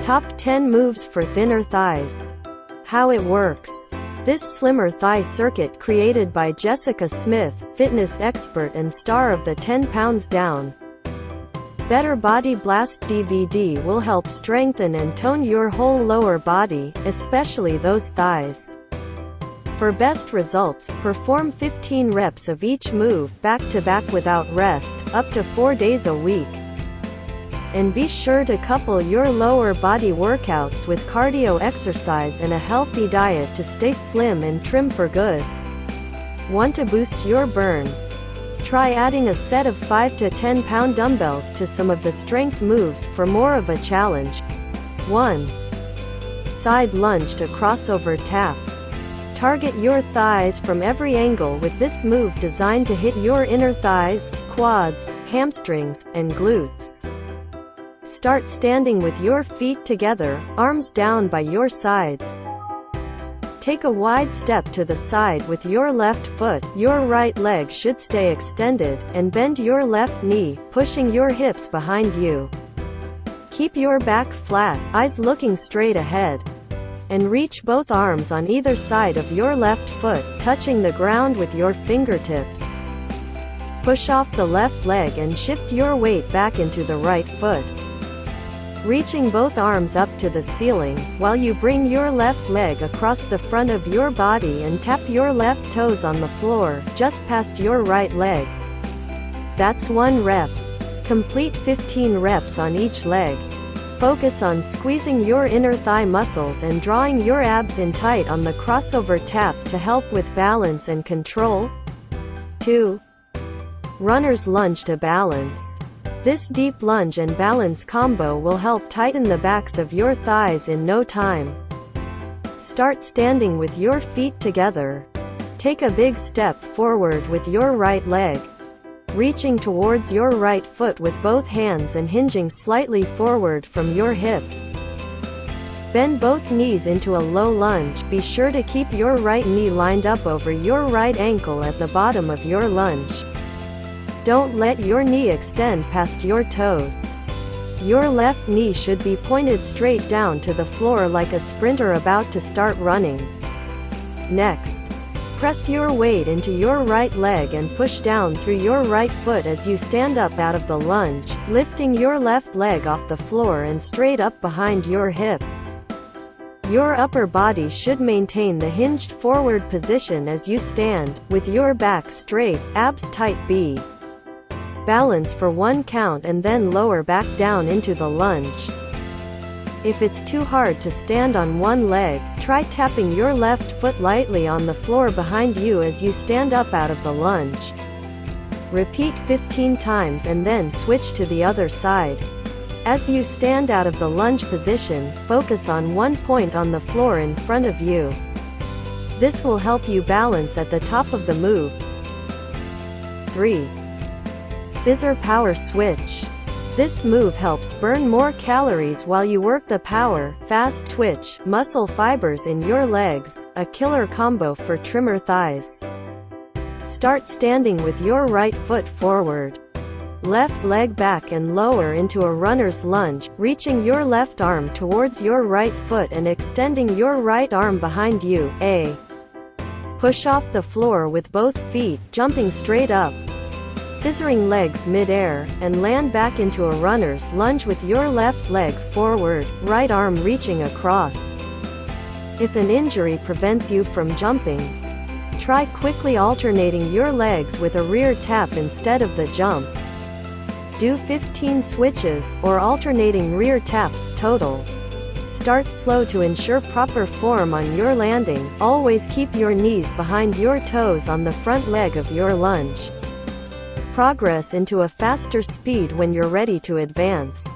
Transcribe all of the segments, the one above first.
Top 10 moves for thinner thighs. How it works. This slimmer thigh circuit created by Jessica Smith, fitness expert and star of the 10 Pounds Down Better Body Blast DVD, will help strengthen and tone your whole lower body, especially those thighs. For best results, perform 15 reps of each move, back to back without rest, up to 4 days a week. And be sure to couple your lower body workouts with cardio exercise and a healthy diet to stay slim and trim for good. Want to boost your burn? Try adding a set of 5 to 10 pound dumbbells to some of the strength moves for more of a challenge. 1. Side lunge to crossover tap. Target your thighs from every angle with this move, designed to hit your inner thighs, quads, hamstrings, and glutes. Start standing with your feet together, arms down by your sides. Take a wide step to the side with your left foot. Your right leg should stay extended, and bend your left knee, pushing your hips behind you. Keep your back flat, eyes looking straight ahead. And reach both arms on either side of your left foot, touching the ground with your fingertips. Push off the left leg and shift your weight back into the right foot. Reaching both arms up to the ceiling, while you bring your left leg across the front of your body and tap your left toes on the floor, just past your right leg. That's 1 rep. Complete 15 reps on each leg. Focus on squeezing your inner thigh muscles and drawing your abs in tight on the crossover tap to help with balance and control. 2. Runner's lunge to balance. This deep lunge and balance combo will help tighten the backs of your thighs in no time. Start standing with your feet together. Take a big step forward with your right leg, reaching towards your right foot with both hands and hinging slightly forward from your hips. Bend both knees into a low lunge. Be sure to keep your right knee lined up over your right ankle at the bottom of your lunge. Don't let your knee extend past your toes. Your left knee should be pointed straight down to the floor like a sprinter about to start running. Next, press your weight into your right leg and push down through your right foot as you stand up out of the lunge, lifting your left leg off the floor and straight up behind your hip. Your upper body should maintain the hinged forward position as you stand, with your back straight, abs tight. B. Balance for 1 count and then lower back down into the lunge. If it's too hard to stand on one leg, try tapping your left foot lightly on the floor behind you as you stand up out of the lunge. Repeat 15 times and then switch to the other side. As you stand out of the lunge position, focus on one point on the floor in front of you. This will help you balance at the top of the move. 3. Scissor power switch. This move helps burn more calories while you work the power, fast twitch, muscle fibers in your legs, a killer combo for trimmer thighs. Start standing with your right foot forward. Left leg back and lower into a runner's lunge, reaching your left arm towards your right foot and extending your right arm behind you. A. Push off the floor with both feet, jumping straight up, scissoring legs mid-air, and land back into a runner's lunge with your left leg forward, right arm reaching across. If an injury prevents you from jumping, try quickly alternating your legs with a rear tap instead of the jump. Do 15 switches, or alternating rear taps total. Start slow to ensure proper form on your landing. Always keep your knees behind your toes on the front leg of your lunge. Progress into a faster speed when you're ready to advance.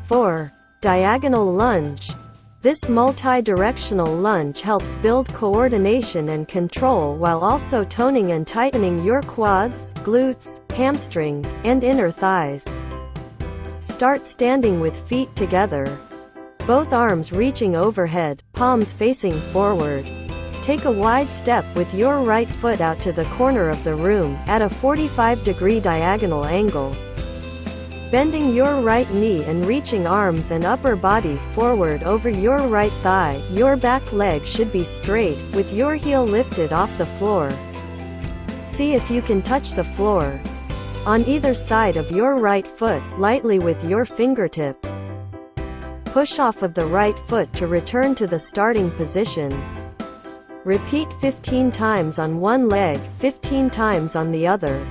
4. Diagonal lunge. This multi-directional lunge helps build coordination and control while also toning and tightening your quads, glutes, hamstrings, and inner thighs. Start standing with feet together, both arms reaching overhead, palms facing forward. Take a wide step with your right foot out to the corner of the room, at a 45-degree diagonal angle. Bending your right knee and reaching arms and upper body forward over your right thigh. Your back leg should be straight, with your heel lifted off the floor. See if you can touch the floor. On either side of your right foot, lightly with your fingertips. Push off of the right foot to return to the starting position. Repeat 15 times on one leg, 15 times on the other.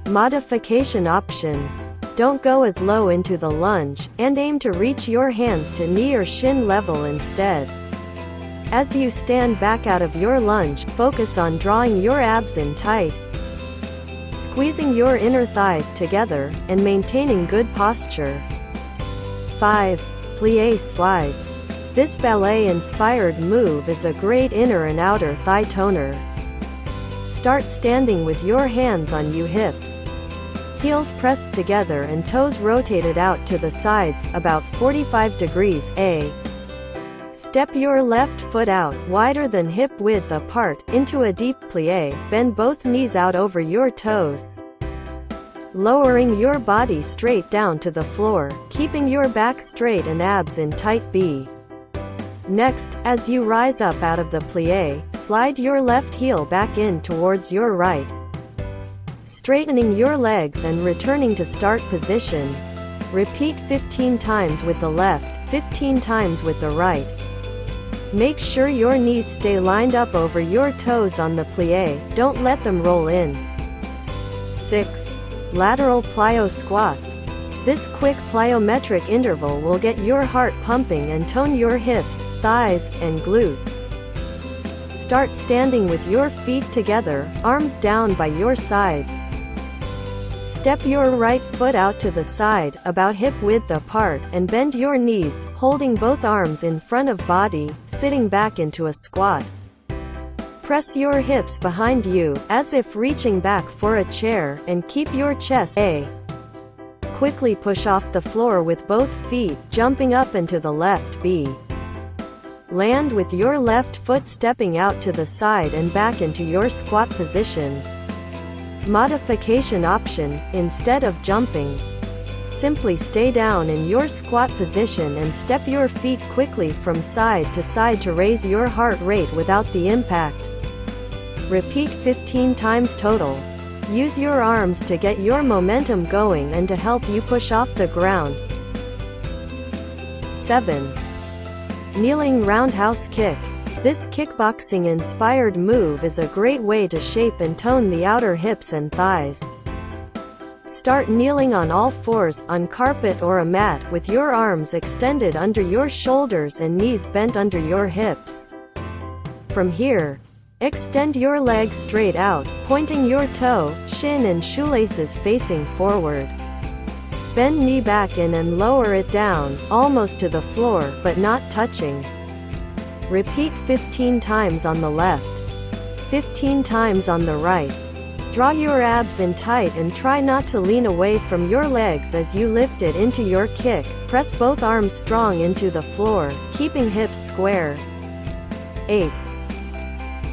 Modification option. Don't go as low into the lunge, and aim to reach your hands to knee or shin level instead. As you stand back out of your lunge, focus on drawing your abs in tight, squeezing your inner thighs together, and maintaining good posture. 5. Plie Slides. This ballet-inspired move is a great inner and outer thigh toner. Start standing with your hands on your hips. Heels pressed together and toes rotated out to the sides, about 45 degrees A. Step your left foot out, wider than hip width apart, into a deep plie. Bend both knees out over your toes, lowering your body straight down to the floor, keeping your back straight and abs in tight B. Next, as you rise up out of the plie, slide your left heel back in towards your right, straightening your legs and returning to start position. Repeat 15 times with the left, 15 times with the right. Make sure your knees stay lined up over your toes on the plie, don't let them roll in. 6. Lateral plyo squats. This quick plyometric interval will get your heart pumping and tone your hips, thighs, and glutes. Start standing with your feet together, arms down by your sides. Step your right foot out to the side, about hip width apart, and bend your knees, holding both arms in front of body, sitting back into a squat. Press your hips behind you, as if reaching back for a chair, and keep your chest A. Quickly push off the floor with both feet, jumping up into the left B. Land with your left foot stepping out to the side and back into your squat position. Modification option. Instead of jumping, simply stay down in your squat position and step your feet quickly from side to raise your heart rate without the impact. Repeat 15 times total. Use your arms to get your momentum going and to help you push off the ground. 7. Kneeling roundhouse kick. This kickboxing-inspired move is a great way to shape and tone the outer hips and thighs. Start kneeling on all fours, on carpet or a mat, with your arms extended under your shoulders and knees bent under your hips. From here, extend your leg straight out, pointing your toe, shin and shoelaces facing forward. Bend knee back in and lower it down, almost to the floor, but not touching. Repeat 15 times on the left, 15 times on the right. Draw your abs in tight and try not to lean away from your legs as you lift it into your kick. Press both arms strong into the floor, keeping hips square. 8.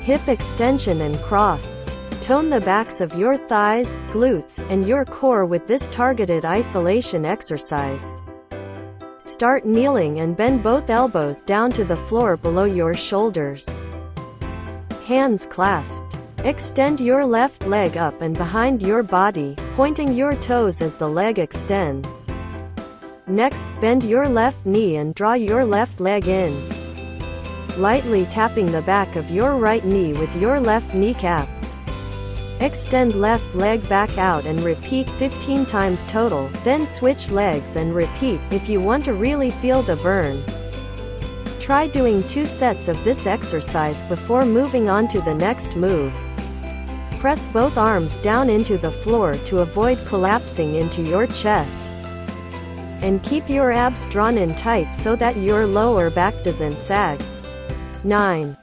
Hip extension and cross. Tone the backs of your thighs, glutes, and your core with this targeted isolation exercise. Start kneeling and bend both elbows down to the floor below your shoulders. Hands clasped. Extend your left leg up and behind your body, pointing your toes as the leg extends. Next, bend your left knee and draw your left leg in, lightly tapping the back of your right knee with your left kneecap. Extend left leg back out and repeat 15 times total, then switch legs and repeat, if you want to really feel the burn. Try doing 2 sets of this exercise before moving on to the next move. Press both arms down into the floor to avoid collapsing into your chest. And keep your abs drawn in tight so that your lower back doesn't sag. 9.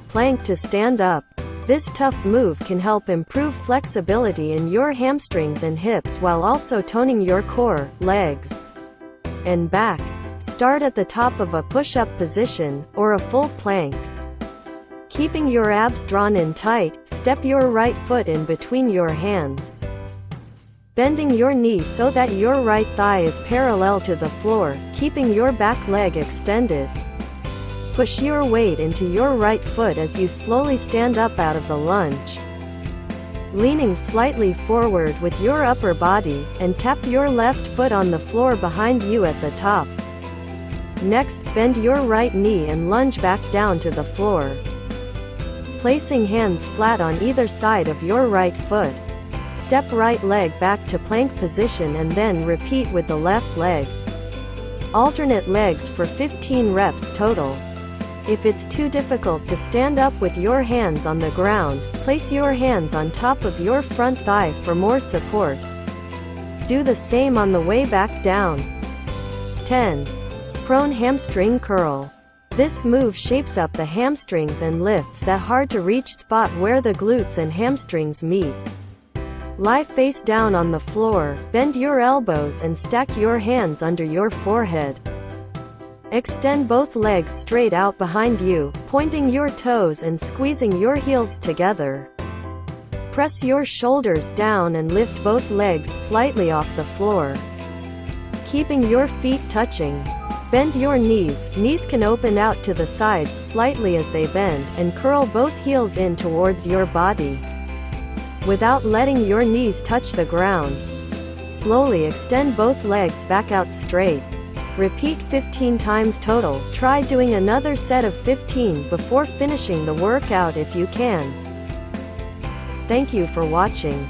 Plank to stand up. This tough move can help improve flexibility in your hamstrings and hips while also toning your core, legs, and back. Start at the top of a push-up position, or a full plank. Keeping your abs drawn in tight, step your right foot in between your hands. bending your knee so that your right thigh is parallel to the floor, keeping your back leg extended. Push your weight into your right foot as you slowly stand up out of the lunge, leaning slightly forward with your upper body, and tap your left foot on the floor behind you at the top. Next, bend your right knee and lunge back down to the floor, placing hands flat on either side of your right foot. Step right leg back to plank position and then repeat with the left leg. Alternate legs for 15 reps total. If it's too difficult to stand up with your hands on the ground, place your hands on top of your front thigh for more support. Do the same on the way back down. 10. Prone hamstring curl. This move shapes up the hamstrings and lifts that hard-to-reach spot where the glutes and hamstrings meet. Lie face down on the floor, bend your elbows and stack your hands under your forehead. Extend both legs straight out behind you, pointing your toes and squeezing your heels together. Press your shoulders down and lift both legs slightly off the floor, keeping your feet touching. Bend your knees. Knees can open out to the sides slightly as they bend, and curl both heels in towards your body, without letting your knees touch the ground. Slowly extend both legs back out straight. Repeat 15 times total. Try doing another set of 15 before finishing the workout if you can. Thank you for watching.